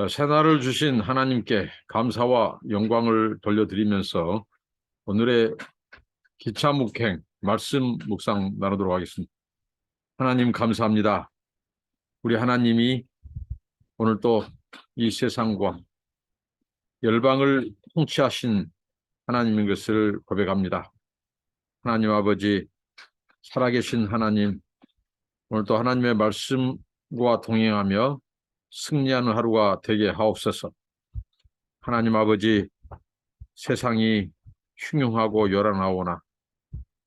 새날을 주신 하나님께 감사와 영광을 돌려드리면서 오늘의 기차 묵행 말씀 묵상 나누도록 하겠습니다. 하나님 감사합니다. 우리 하나님이 오늘 또 이 세상과 열방을 통치하신 하나님인 것을 고백합니다. 하나님 아버지, 살아계신 하나님, 오늘 또 하나님의 말씀과 동행하며 승리하는 하루가 되게 하옵소서. 하나님 아버지, 세상이 흉흉하고 요란하오나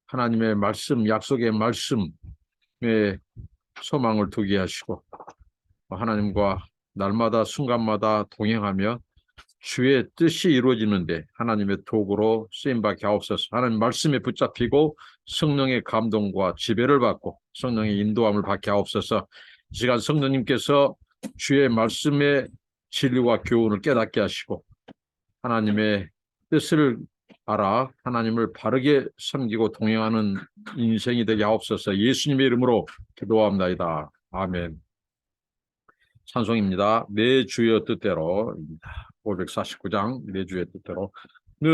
하나님의 말씀, 약속의 말씀에 소망을 두게 하시고 하나님과 날마다 순간마다 동행하며 주의 뜻이 이루어지는데 하나님의 도구로 쓰임받게 하옵소서. 하나님 말씀에 붙잡히고 성령의 감동과 지배를 받고 성령의 인도함을 받게 하옵소서. 이 시간 성령님께서 주의 말씀의 진리와 교훈을 깨닫게 하시고 하나님의 뜻을 알아 하나님을 바르게 섬기고 동행하는 인생이 되게 하옵소서. 예수님의 이름으로 기도합니다. 아멘. 찬송입니다. 내 주의 뜻대로 549장 내 주의 뜻대로 내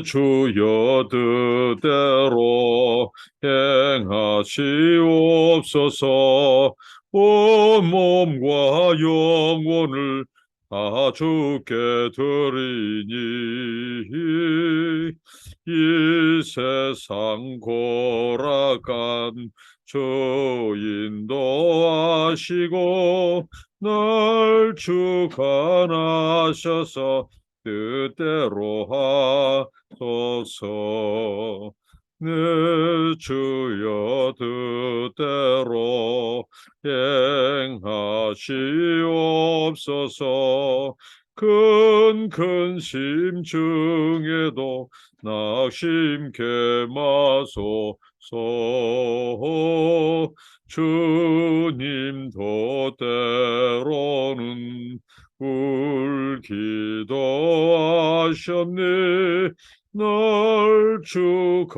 주의 뜻대로 행하시옵소서. 온 몸과 영혼을 다 주께 드리니 이 세상 고락한 주 인도하시고 날 주관하셔서 뜻대로 하소서. 내 주여 뜻대로 행하시옵소서. 큰 심중에도 낙심케 마소서. 주님 도때로는 울기도 하셨네. 날 주관하셔서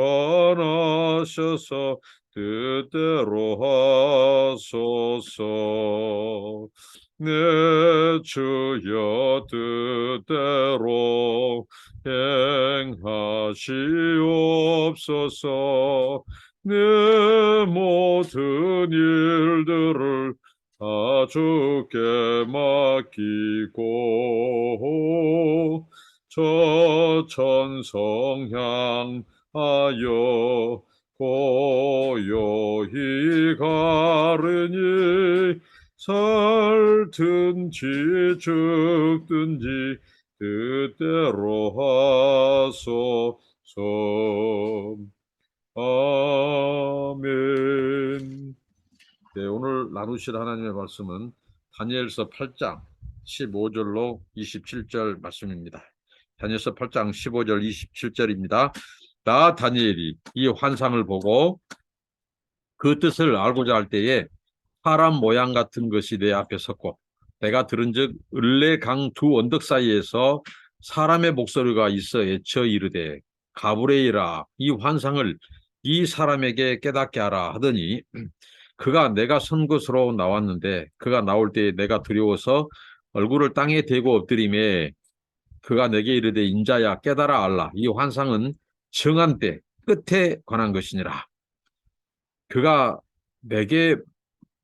뜻대로 하소서. 내 주여 뜻대로 행하시옵소서. 내 모든 일들을 다 주께 맡기고 저 천성 향하여 고요히 가르니 살든지 죽든지 뜻대로 하소서. 아멘. 네, 오늘 나누실 하나님의 말씀은 다니엘서 8장 15절로 27절 말씀입니다. 다니엘서 8장 15절 27절입니다. 나 다니엘이 이 환상을 보고 그 뜻을 알고자 할 때에 사람 모양 같은 것이 내 앞에 섰고 내가 들은즉 을레강 두 언덕 사이에서 사람의 목소리가 있어 애쳐 이르되 가브리엘아 이 환상을 이 사람에게 깨닫게 하라 하더니 그가 내가 선 곳으로 나왔는데 그가 나올 때에 내가 두려워서 얼굴을 땅에 대고 엎드리매 그가 내게 이르되 인자야 깨달아 알라 이 환상은 정한 때 끝에 관한 것이니라. 그가 내게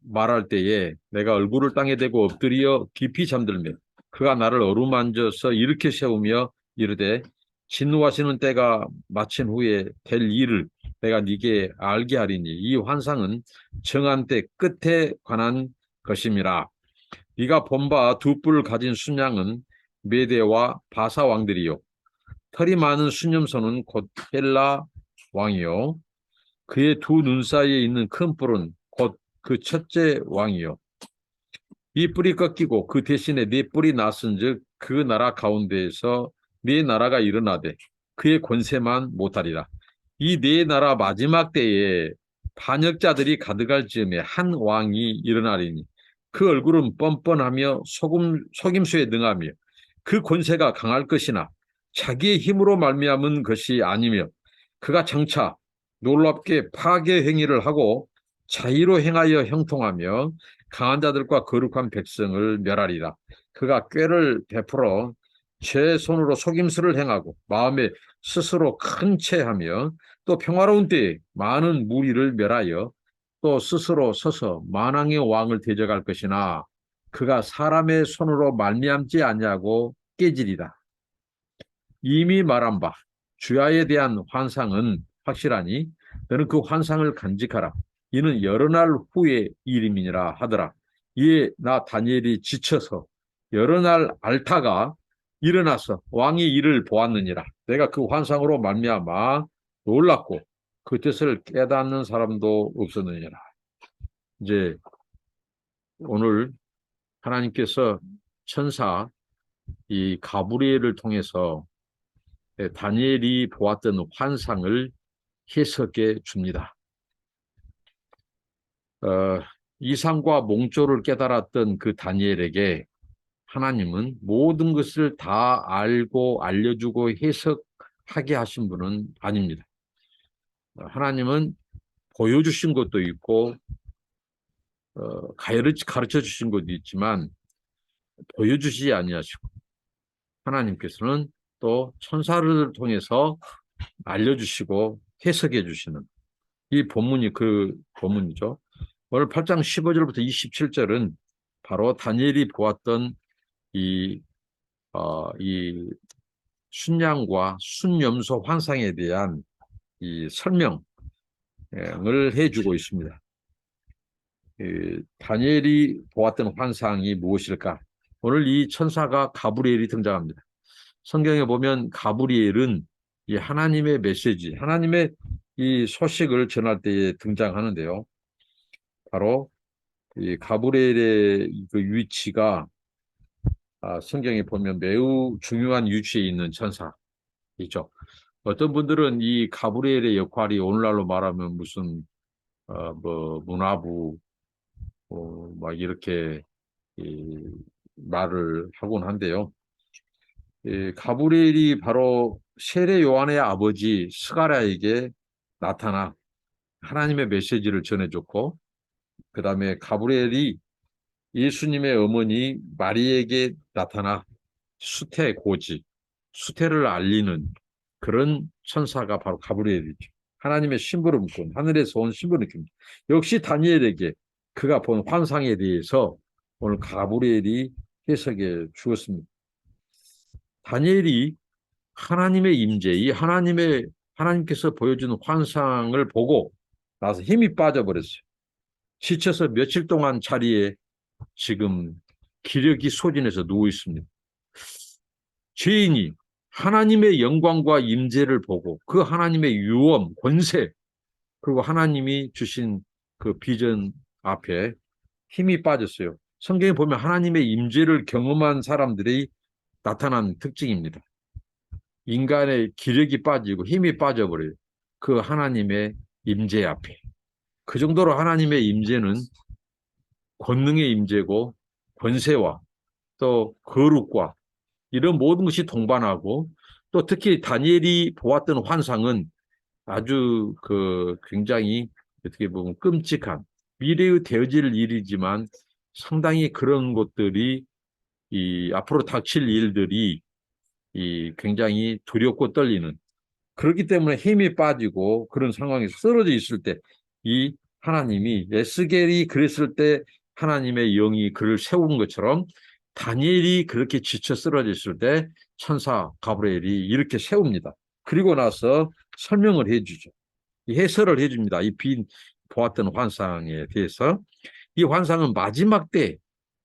말할 때에 내가 얼굴을 땅에 대고 엎드려 깊이 잠들며 그가 나를 어루만져서 일으켜 세우며 이르되 진노하시는 때가 마친 후에 될 일을 내가 네게 알게 하리니 이 환상은 정한 때 끝에 관한 것임이라. 네가 본 바 두 뿔을 가진 순양은 메대와 바사 왕들이요 털이 많은 순념소는 곧 헬라 왕이요 그의 두 눈 사이에 있는 큰 뿔은 곧 그 첫째 왕이요 이 뿔이 꺾이고 그 대신에 네 뿔이 났은즉 그 나라 가운데에서 네 나라가 일어나되 그의 권세만 못하리라. 이 네 나라 마지막 때에 반역자들이 가득할 즈음에 한 왕이 일어나리니 그 얼굴은 뻔뻔하며 속임수에 능하며 그 권세가 강할 것이나 자기의 힘으로 말미암은 것이 아니며 그가 장차 놀랍게 파괴 행위를 하고 자의로 행하여 형통하며 강한 자들과 거룩한 백성을 멸하리라. 그가 꾀를 베풀어 제 손으로 속임수를 행하고 마음에 스스로 큰 체하며 또 평화로운 때에 많은 무리를 멸하여 또 스스로 서서 만왕의 왕을 대적할 것이나 그가 사람의 손으로 말미암지 아니하고 깨지리라. 이미 말한 바 주야에 대한 환상은 확실하니 너는 그 환상을 간직하라. 이는 여러 날 후의 일임이니라 하더라. 이에 나 다니엘이 지쳐서 여러 날 앓다가 일어나서 왕이 이를 보았느니라. 내가 그 환상으로 말미암아 놀랐고 그 뜻을 깨닫는 사람도 없었느니라. 이제 오늘 하나님께서 천사 이 가브리엘을 통해서 다니엘이 보았던 환상을 해석해 줍니다. 이상과 몽조를 깨달았던 그 다니엘에게 하나님은 모든 것을 다 알고 알려주고 해석하게 하신 분은 아닙니다. 하나님은 보여주신 것도 있고 가르쳐 주신 것도 있지만 보여주시지 아니하시고 하나님께서는 또 천사를 통해서 알려주시고 해석해 주시는 이 본문이 그 본문이죠. 오늘 8장 15절부터 27절은 바로 다니엘이 보았던 이 순양과 순염소 환상에 대한 이 설명을 해주고 있습니다. 다니엘이 보았던 환상이 무엇일까? 오늘 이 천사가 가브리엘이 등장합니다. 성경에 보면 가브리엘은 이 하나님의 메시지, 하나님의 이 소식을 전할 때에 등장하는데요. 바로 이 가브리엘의 그 위치가 성경에 보면 매우 중요한 위치에 있는 천사이죠. 어떤 분들은 이 가브리엘의 역할이 오늘날로 말하면 무슨 뭐 문화부 막 이렇게 말을 하곤 한데요. 가브리엘이 바로 세례 요한의 아버지 스가랴에게 나타나 하나님의 메시지를 전해줬고, 그 다음에 가브리엘이 예수님의 어머니 마리에게 나타나 수태 고지, 수태를 알리는 그런 천사가 바로 가브리엘이죠. 하나님의 신부를 묻고 하늘에서 온 신부를 느낍니다. 역시 다니엘에게 그가 본 환상에 대해서 오늘 가브리엘이 해석해 주었습니다. 다니엘이 하나님의 임재, 이 하나님께서 보여주는 환상을 보고 나서 힘이 빠져버렸어요. 지쳐서 며칠 동안 자리에 지금 기력이 소진해서 누워 있습니다. 죄인이 하나님의 영광과 임재를 보고 그 하나님의 유엄, 권세, 그리고 하나님이 주신 그 비전 앞에 힘이 빠졌어요. 성경에 보면 하나님의 임재를 경험한 사람들이 나타난 특징입니다. 인간의 기력이 빠지고 힘이 빠져버려요. 그 하나님의 임재 앞에. 그 정도로 하나님의 임재는 권능의 임재고 권세와 또 거룩과 이런 모든 것이 동반하고 또 특히 다니엘이 보았던 환상은 아주 굉장히 어떻게 보면 끔찍한 미래의 되어질 일이지만 상당히 그런 것들이 앞으로 닥칠 일들이 굉장히 두렵고 떨리는 그렇기 때문에 힘이 빠지고 그런 상황에서 쓰러져 있을 때 이 하나님이 에스겔이 그랬을 때 하나님의 영이 그를 세운 것처럼 다니엘이 그렇게 지쳐 쓰러져 있을 때 천사 가브리엘이 이렇게 세웁니다. 그리고 나서 설명을 해주죠. 해설을 해줍니다. 보았던 환상에 대해서. 이 환상은 마지막 때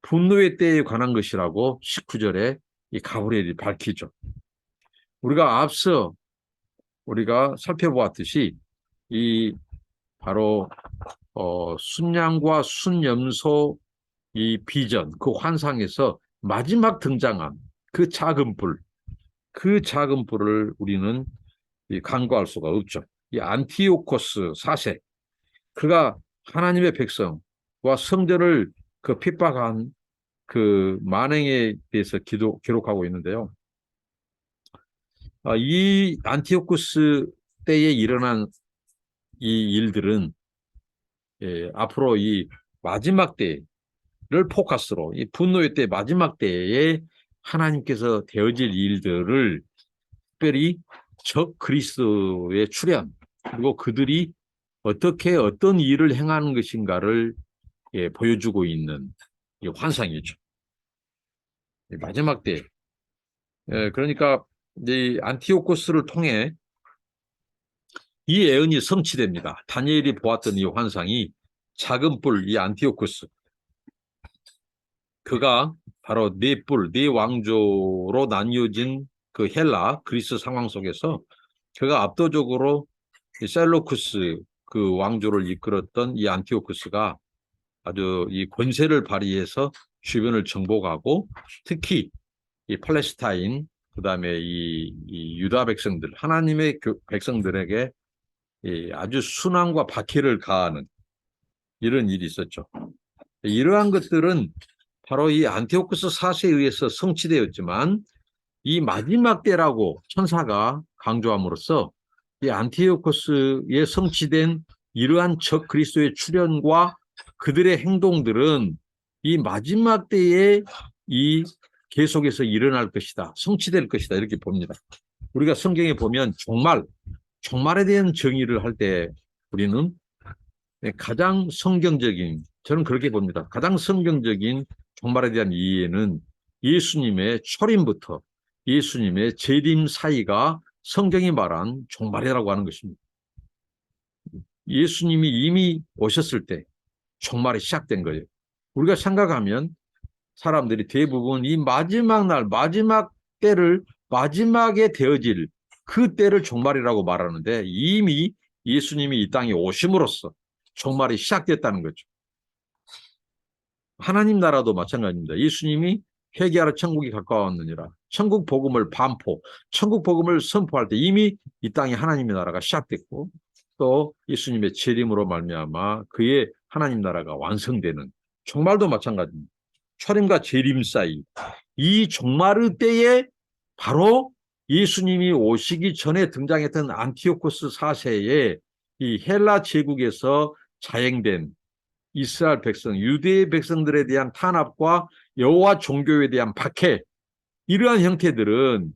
분노의 때에 관한 것이라고 19절에 이 가브리엘이 밝히죠. 우리가 살펴보았듯이 바로 순양과 순염소 이 비전, 그 환상에서 마지막 등장한 그 작은 불을 우리는 간과할 수가 없죠. 이 안티오코스 4세, 그가 하나님의 백성과 성전을 핍박한 그 만행에 대해서 기록하고 있는데요. 이 안티오코스 때에 일어난 이 일들은 앞으로 이 마지막 때를 포커스로 이 분노의 때 마지막 때에 하나님께서 되어질 일들을 특별히 적 그리스도의 출현 그리고 그들이 어떻게 어떤 일을 행하는 것인가를 보여주고 있는 환상이죠. 마지막 때 그러니까 이 안티오코스를 통해 이 예언이 성취됩니다. 다니엘이 보았던 이 환상이 작은 뿔, 이 안티오코스 그가 바로 네 뿔, 네 왕조로 나뉘어진 그 헬라, 그리스 상황 속에서 그가 압도적으로 셀로쿠스 그 왕조를 이끌었던 이 안티오쿠스가 아주 이 권세를 발휘해서 주변을 정복하고 특히 이 팔레스타인 그다음에 이 유다 백성들 하나님의 백성들에게 아주 순환과 박해를 가하는 이런 일이 있었죠. 이러한 것들은 바로 이 안티오쿠스 4세에 의해서 성취되었지만 이 마지막 때라고 천사가 강조함으로써 이 안티오코스에 성취된 이러한 적 그리스도의 출현과 그들의 행동들은 이 마지막 때에 이 계속해서 일어날 것이다. 성취될 것이다. 이렇게 봅니다. 우리가 성경에 보면 종말에 대한 정의를 할 때 우리는 가장 성경적인 저는 그렇게 봅니다. 가장 성경적인 종말에 대한 이해는 예수님의 초림부터 예수님의 재림 사이가 성경이 말한 종말이라고 하는 것입니다. 예수님이 이미 오셨을 때 종말이 시작된 거예요. 우리가 생각하면 사람들이 대부분 이 마지막 날, 마지막 때를 마지막에 되어질 그 때를 종말이라고 말하는데 이미 예수님이 이 땅에 오심으로써 종말이 시작됐다는 거죠. 하나님 나라도 마찬가지입니다. 예수님이 회개하러 천국이 가까웠느니라. 천국 복음을 반포, 천국 복음을 선포할 때 이미 이 땅에 하나님의 나라가 시작됐고 또 예수님의 재림으로 말미암아 그의 하나님 나라가 완성되는 종말도 마찬가지입니다. 초림과 재림 사이 이 종말의 때에 바로 예수님이 오시기 전에 등장했던 안티오코스 4세의 이 헬라 제국에서 자행된 이스라엘 백성, 유대의 백성들에 대한 탄압과 여호와 종교에 대한 박해 이러한 형태들은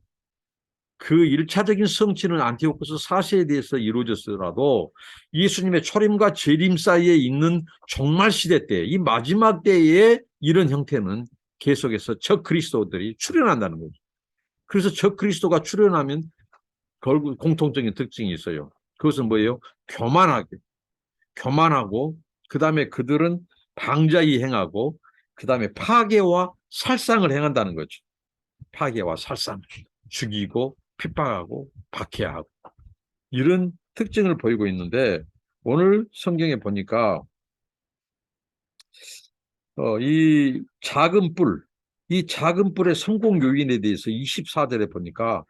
그 1차적인 성취는 안티오코스 4세에 대해서 이루어졌더라도 예수님의 초림과 재림 사이에 있는 종말 시대 때, 이 마지막 때에 이런 형태는 계속해서 적 그리스도들이 출현한다는 거죠. 그래서 적 그리스도가 출현하면 결국 공통적인 특징이 있어요. 그것은 뭐예요? 교만하고 그 다음에 그들은 방자히 행하고 그 다음에 파괴와 살상을 행한다는 거죠. 파괴와 살상, 죽이고 핍박하고 박해하고 이런 특징을 보이고 있는데 오늘 성경에 보니까 이 작은 뿔, 이 작은 뿔의 성공 요인에 대해서 24절에 보니까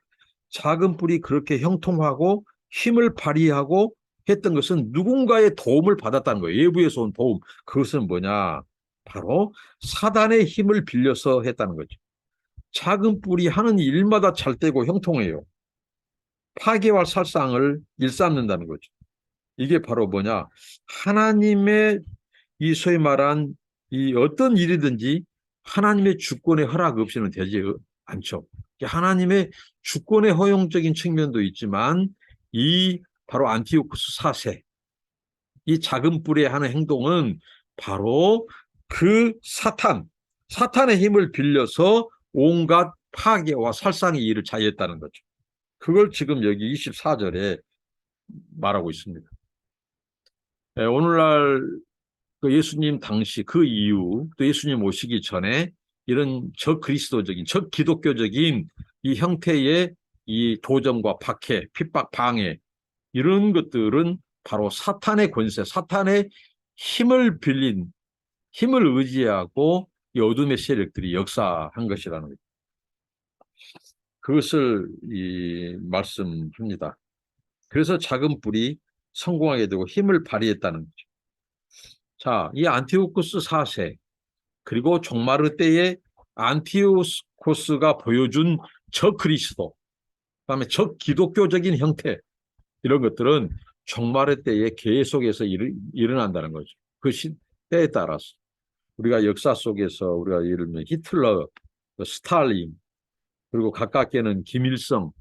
작은 뿔이 그렇게 형통하고 힘을 발휘하고 했던 것은 누군가의 도움을 받았다는 거예요. 외부에서 온 도움. 그것은 뭐냐? 바로 사단의 힘을 빌려서 했다는 거죠. 작은 뿔이 하는 일마다 잘되고 형통해요. 파괴와 살상을 일삼는다는 거죠. 이게 바로 뭐냐? 하나님의 이 소위 말한 이 어떤 일이든지 하나님의 주권의 허락 없이는 되지 않죠. 하나님의 주권의 허용적인 측면도 있지만 이 바로 안티오쿠스 4세 이 작은 뿔에 하는 행동은 바로 그 사탄의 힘을 빌려서 온갖 파괴와 살상의 일을 자유했다는 거죠. 그걸 지금 여기 24절에 말하고 있습니다. 오늘날 그 예수님 당시 그 이후 또 예수님 오시기 전에 이런 적그리스도적인 적기독교적인 이 형태의 이 도전과 박해, 핍박, 방해 이런 것들은 바로 사탄의 권세, 사탄의 힘을 빌린 힘을 의지하고 이 어둠의 세력들이 역사한 것이라는 거죠. 그것을 말씀합니다. 그래서 작은 뿔이 성공하게 되고 힘을 발휘했다는 거죠. 자, 이 안티오코스 4세 그리고 종말의 때에 안티오코스가 보여준 적그리스도 그다음에 적기독교적인 형태 이런 것들은 종말의 때에 계속해서 일어난다는 거죠. 그 시대에 따라서 우리가 역사 속에서 우리가 예를 들면 히틀러, 스탈린, 그리고 가깝게는 김일성,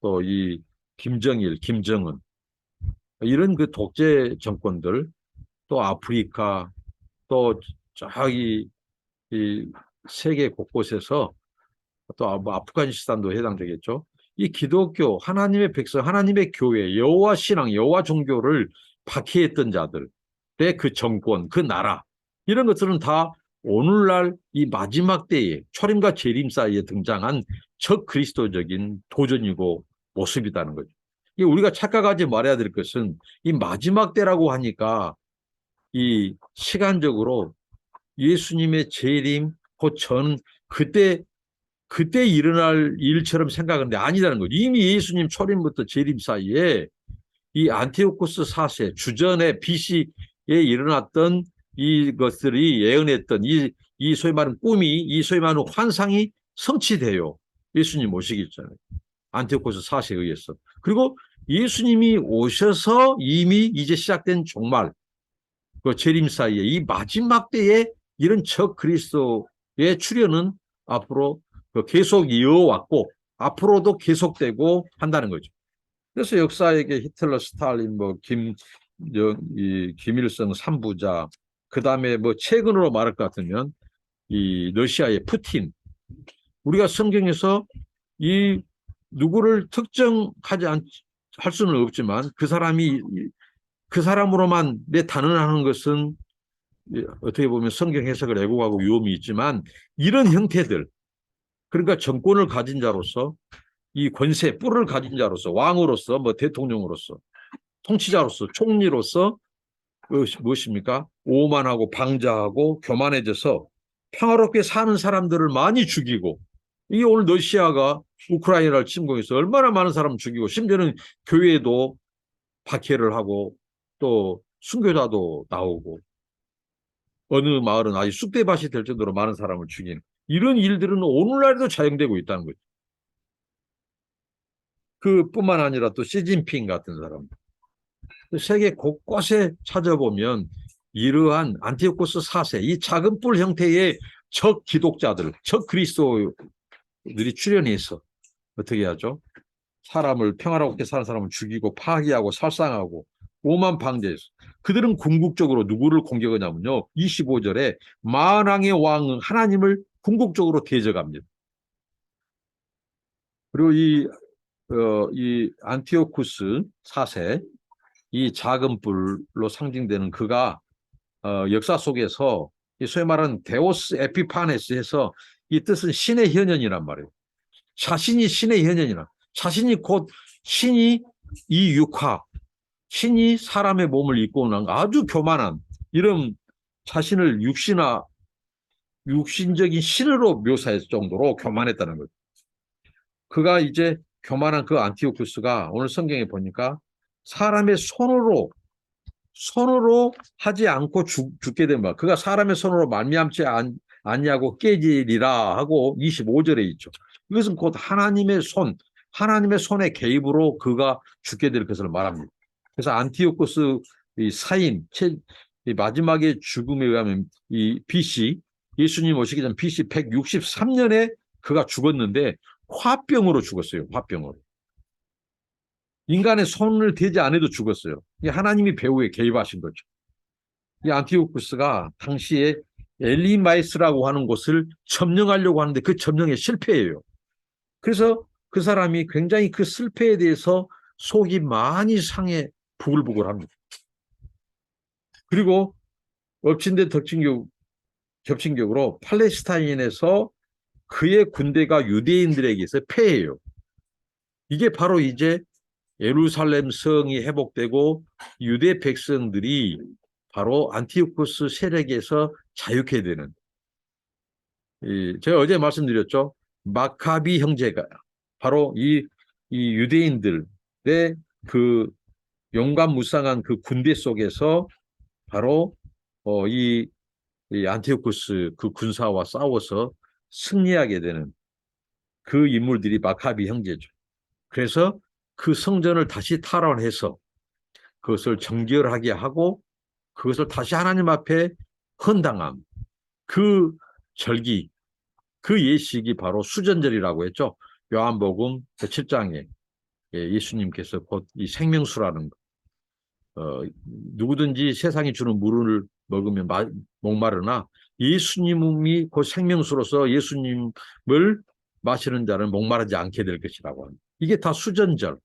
또 이 김정일, 김정은, 이런 그 독재 정권들, 또 아프리카, 또 저기 이 세계 곳곳에서, 또 뭐 아프가니스탄도 해당되겠죠. 이 기독교, 하나님의 백성, 하나님의 교회, 여호와 신앙, 여호와 종교를 박해했던 자들의 그 정권, 그 나라, 이런 것들은 다 오늘날 이 마지막 때에 초림과 재림 사이에 등장한 적 그리스도적인 도전이고 모습이라는 거죠. 우리가 착각하지 말아야 될 것은 이 마지막 때라고 하니까 이 시간적으로 예수님의 재림, 곧 전, 그때 일어날 일처럼 생각하는데 아니라는 거죠. 이미 예수님 초림부터 재림 사이에 이 안티오코스 4세 주전에 BC에 일어났던 이것들이 예언했던 이 소위 말하는 꿈이, 이 소위 말하는 환상이 성취돼요. 예수님 오시기 전에 안티오코스 4세에 의해서. 그리고 예수님이 오셔서 이미 이제 시작된 종말, 그 재림 사이에 이 마지막 때에 이런 적 그리스도의 출현은 앞으로 계속 이어왔고 앞으로도 계속되고 한다는 거죠. 그래서 역사에게 히틀러, 스탈린, 뭐 김일성 3부자, 그 다음에 뭐 최근으로 말할 것 같으면 이 러시아의 푸틴, 우리가 성경에서 이 누구를 특정하지 할 수는 없지만 그 사람이 그 사람으로만 내 단언하는 것은 어떻게 보면 성경 해석을 왜곡하고 위험이 있지만, 이런 형태들, 그러니까 정권을 가진 자로서, 이 권세, 뿔을 가진 자로서, 왕으로서, 뭐 대통령으로서, 통치자로서, 총리로서 무엇입니까? 오만하고 방자하고 교만해져서 평화롭게 사는 사람들을 많이 죽이고, 이게 오늘 러시아가 우크라이나를 침공해서 얼마나 많은 사람을 죽이고, 심지어는 교회도 박해를 하고 또 순교자도 나오고 어느 마을은 아주 쑥대밭이 될 정도로 많은 사람을 죽이는 이런 일들은 오늘날도 자행되고 있다는 거죠. 그뿐만 아니라 또 시진핑 같은 사람, 세계 곳곳에 찾아보면 이러한 안티오코스 4세, 이 작은 뿔 형태의 적 기독자들, 적 그리스도들이 출현해서 어떻게 하죠? 사람을, 평화롭게 사는 사람을 죽이고 파괴하고 살상하고 오만 방제해서, 그들은 궁극적으로 누구를 공격하냐면요, 25절에 만왕의 왕 하나님을 궁극적으로 대적합니다. 그리고 이 안티오쿠스 4세, 이 작은 뿔로 상징되는 그가 역사 속에서 이 소위 말하는 데오스 에피파네스에서, 이 뜻은 신의 현현이란 말이에요. 자신이 신의 현현이라, 자신이 곧 신이 이 육화, 신이 사람의 몸을 입고 오는 아주 교만한, 이런 자신을 육신적인 신으로 묘사했을 정도로 교만했다는 거죠. 그가 이제 교만한 그 안티오쿠스가 오늘 성경에 보니까 사람의 손으로 하지 않고 죽게 된 바, 그가 사람의 손으로 말미암지 않냐고 깨지리라 하고 25절에 있죠. 이것은 곧 하나님의 손의 개입으로 그가 죽게 될 것을 말합니다. 그래서 안티오코스 이 사인, 이 마지막에 죽음에 의하면 이 BC, 예수님 오시기 전 BC 163년에 그가 죽었는데 화병으로 죽었어요. 화병으로. 인간의 손을 대지 않아도 죽었어요. 하나님이 배후에 개입하신 거죠. 이 안티오쿠스가 당시에 엘리마이스라고 하는 곳을 점령하려고 하는데 그 점령에 실패해요. 그래서 그 사람이 굉장히 그 실패에 대해서 속이 많이 상해 부글부글합니다. 그리고 엎친데 겹친격으로 팔레스타인에서 그의 군대가 유대인들에게서 패해요. 이게 바로 이제 예루살렘 성이 회복되고 유대 백성들이 바로 안티오코스 세력에서 자유케 되는, 제가 어제 말씀드렸죠. 마카비 형제가 바로 이 유대인들의 그 용감무쌍한 그 군대 속에서 바로 이 안티오코스 그 군사와 싸워서 승리하게 되는 그 인물들이 마카비 형제죠. 그래서 그 성전을 다시 탈환해서 그것을 정결하게 하고 그것을 다시 하나님 앞에 헌당함. 그 절기, 그 예식이 바로 수전절이라고 했죠. 요한복음 7장에 예수님께서 곧 이 생명수라는 누구든지 세상이 주는 물을 먹으면 목마르나 예수님이 곧 생명수로서 예수님을 마시는 자는 목마르지 않게 될 것이라고 합니다. 이게 다 수전절.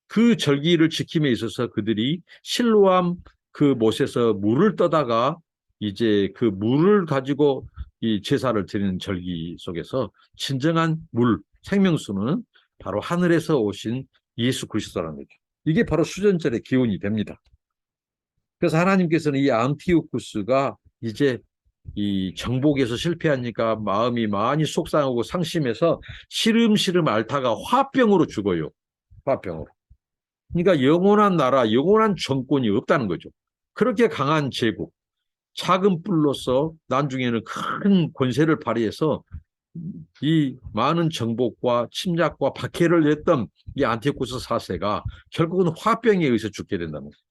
그 절기를 지킴에 있어서 그들이 실로암 그 못에서 물을 떠다가 이제 그 물을 가지고 이 제사를 드리는 절기 속에서 진정한 물, 생명수는 바로 하늘에서 오신 예수 그리스도라는 거죠. 이게 바로 수전절의 기원이 됩니다. 그래서 하나님께서는 이 안티오쿠스가 이제 이 정복에서 실패하니까 마음이 많이 속상하고 상심해서 시름시름 앓다가 화병으로 죽어요. 화병으로. 그러니까 영원한 나라, 영원한 정권이 없다는 거죠. 그렇게 강한 제국, 작은 뿔로서 나중에는 큰 권세를 발휘해서 이 많은 정복과 침략과 박해를 했던 이 안티오쿠스 4세가 결국은 화병에 의해서 죽게 된다는 거죠.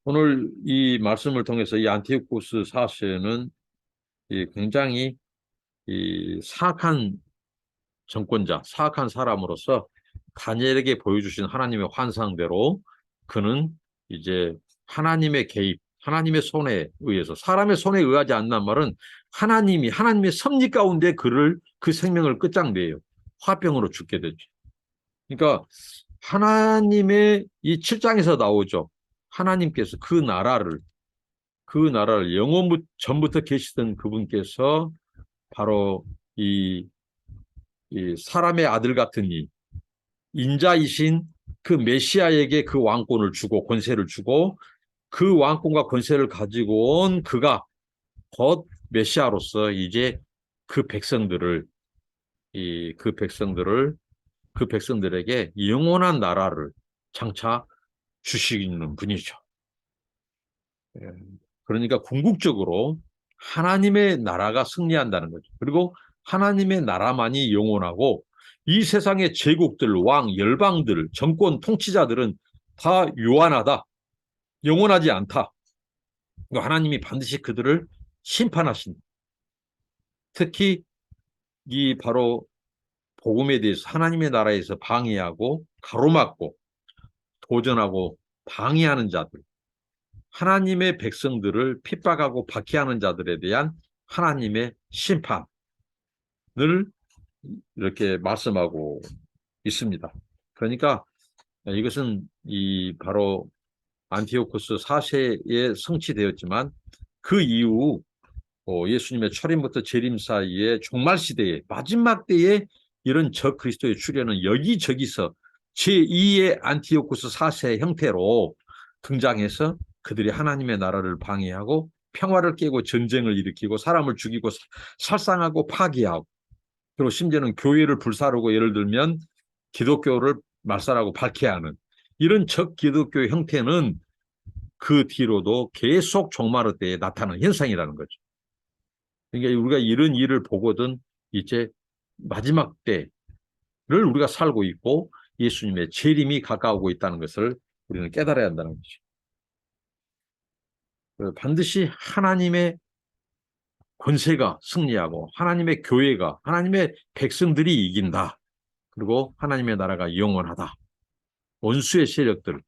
오늘 이 말씀을 통해서 이 안티오쿠스 4세는 굉장히 이 사악한 정권자, 사악한 사람으로서 다니엘에게 보여주신 하나님의 환상대로 그는 이제 하나님의 개입, 하나님의 손에 의해서 사람의 손에 의하지 않는 말은 하나님의 섭리 가운데 그 생명을 끝장내요. 화병으로 죽게 되죠. 그러니까 하나님의 이 7장에서 나오죠. 하나님께서 그 나라를 영원 전부터 계시던 그분께서 바로 이 사람의 아들 같은 인자이신 그 메시아에게 그 왕권을 주고 권세를 주고 그 왕권과 권세를 가지고 온 그가 곧 메시아로서 이제 그 백성들을 그 백성들에게 영원한 나라를 장차 주시는 분이죠. 그러니까 궁극적으로 하나님의 나라가 승리한다는 거죠. 그리고 하나님의 나라만이 영원하고 이 세상의 제국들, 왕, 열방들, 정권, 통치자들은 다 유한하다. 영원하지 않다. 하나님이 반드시 그들을 심판하신다. 특히 이 바로 복음에 대해서 하나님의 나라에서 방해하고 가로막고 도전하고 방해하는 자들, 하나님의 백성들을 핍박하고 박해하는 자들에 대한 하나님의 심판을 이렇게 말씀하고 있습니다. 그러니까 이것은 이 바로 안티오코스 4세에 성취되었지만 그 이후 예수님의 철임부터 재림 사이에 종말 시대에 마지막 때에 이런 그리스도의 출현은 여기저기서 제2의 안티오코스 4세 형태로 등장해서 그들이 하나님의 나라를 방해하고 평화를 깨고 전쟁을 일으키고 사람을 죽이고 살상하고 파괴하고 그리고 심지어는 교회를 불사르고 예를 들면 기독교를 말살하고 박해하는 이런 적기독교 형태는 그 뒤로도 계속 종말 때에 나타나는 현상이라는 거죠. 그러니까 우리가 이런 일을 보거든 이제 마지막 때를 우리가 살고 있고 예수님의 재림이 가까우고 있다는 것을 우리는 깨달아야 한다는 거죠. 반드시 하나님의 권세가 승리하고 하나님의 교회가 하나님의 백성들이 이긴다. 그리고 하나님의 나라가 영원하다. 원수의 세력들,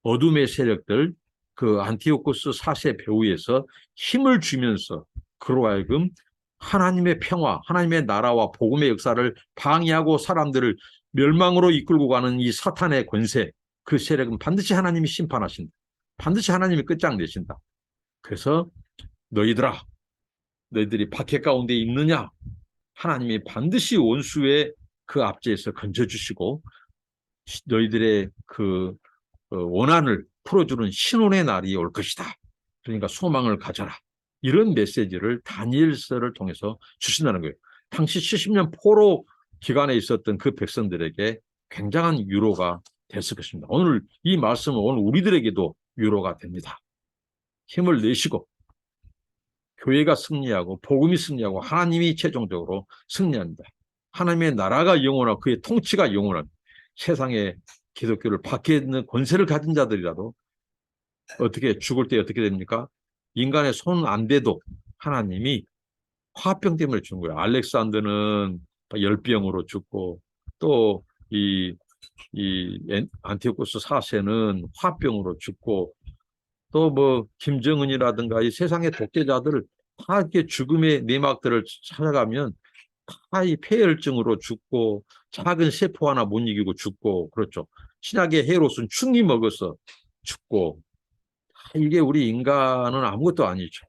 어둠의 세력들, 그 안티오코스 4세 배후에서 힘을 주면서 그로 하여금 하나님의 평화, 하나님의 나라와 복음의 역사를 방해하고 사람들을 멸망으로 이끌고 가는 이 사탄의 권세, 그 세력은 반드시 하나님이 심판하신다. 반드시 하나님이 끝장내신다. 그래서 너희들이 박해 가운데 있느냐? 하나님이 반드시 원수의 그 압제에서 건져주시고 너희들의 그 원한을 풀어주는 신혼의 날이 올 것이다. 그러니까 소망을 가져라. 이런 메시지를 다니엘서를 통해서 주신다는 거예요. 당시 70년 포로 기간에 있었던 그 백성들에게 굉장한 위로가 됐을 것입니다. 오늘 이 말씀은 오늘 우리들에게도 위로가 됩니다. 힘을 내시고 교회가 승리하고 복음이 승리하고 하나님이 최종적으로 승리합니다. 하나님의 나라가 영원하고 그의 통치가 영원합니다. 세상에 기독교를 박해 있는 권세를 가진 자들이라도 어떻게 죽을 때 어떻게 됩니까? 인간의 손 안 대도 하나님이 화병 때문에 죽은 거예요. 알렉산더는 열병으로 죽고 또 이 안티오코스 4세는 화병으로 죽고 또 뭐 김정은이라든가 이 세상의 독재자들을 다 이렇게 죽음의 내막들을 찾아가면 다 이 폐혈증으로 죽고 작은 세포 하나 못 이기고 죽고 그렇죠. 신약의 헤롯은 충이 먹어서 죽고 이게 우리 인간은 아무것도 아니죠.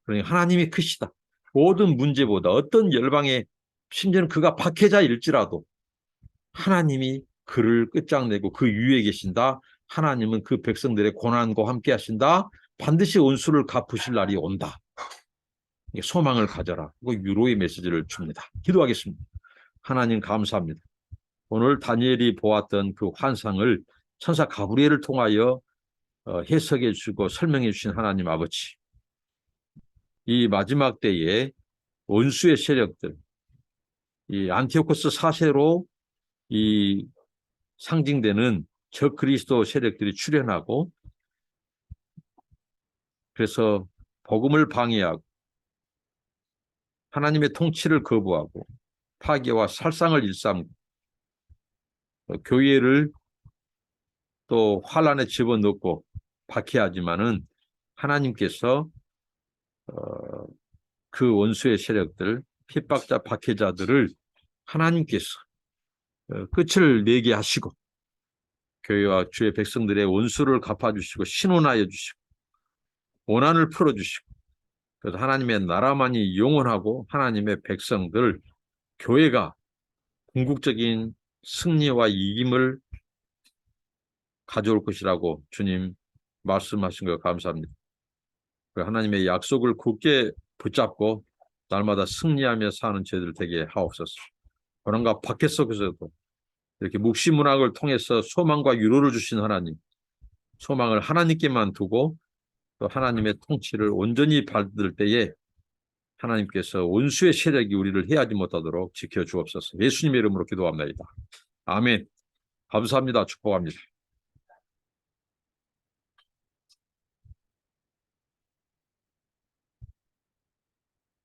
그러니 하나님이 크시다. 모든 문제보다 어떤 열방에 심지어는 그가 박해자일지라도 하나님이 그를 끝장내고 그 위에 계신다. 하나님은 그 백성들의 고난과 함께 하신다. 반드시 온수를 갚으실 날이 온다. 소망을 가져라. 이거 유로의 메시지를 줍니다. 기도하겠습니다. 하나님 감사합니다. 오늘 다니엘이 보았던 그 환상을 천사 가브리엘을 통하여 해석해 주고 설명해 주신 하나님 아버지. 이 마지막 때에 원수의 세력들, 이 안티오코스 4세로 이 상징되는 적 그리스도 세력들이 출현하고 그래서 복음을 방해하고 하나님의 통치를 거부하고 파괴와 살상을 일삼고 교회를 또 환란에 집어넣고 박해하지만은 하나님께서 그 원수의 세력들, 핍박자 박해자들을 하나님께서 끝을 내게 하시고 교회와 주의 백성들의 원수를 갚아주시고 신원하여 주시고 원한을 풀어주시고 그래서 하나님의 나라만이 영원하고 하나님의 백성들 교회가 궁극적인 승리와 이김을 가져올 것이라고 주님 말씀하신 것 감사합니다. 하나님의 약속을 굳게 붙잡고 날마다 승리하며 사는 저희들 되게 하옵소서. 고난과 박해 속에서도 이렇게 묵시문학을 통해서 소망과 위로를 주신 하나님, 소망을 하나님께만 두고 또 하나님의 통치를 온전히 받을 때에 하나님께서 원수의 세력이 우리를 해하지 못하도록 지켜주옵소서. 예수님의 이름으로 기도합니다. 아멘. 감사합니다. 축복합니다.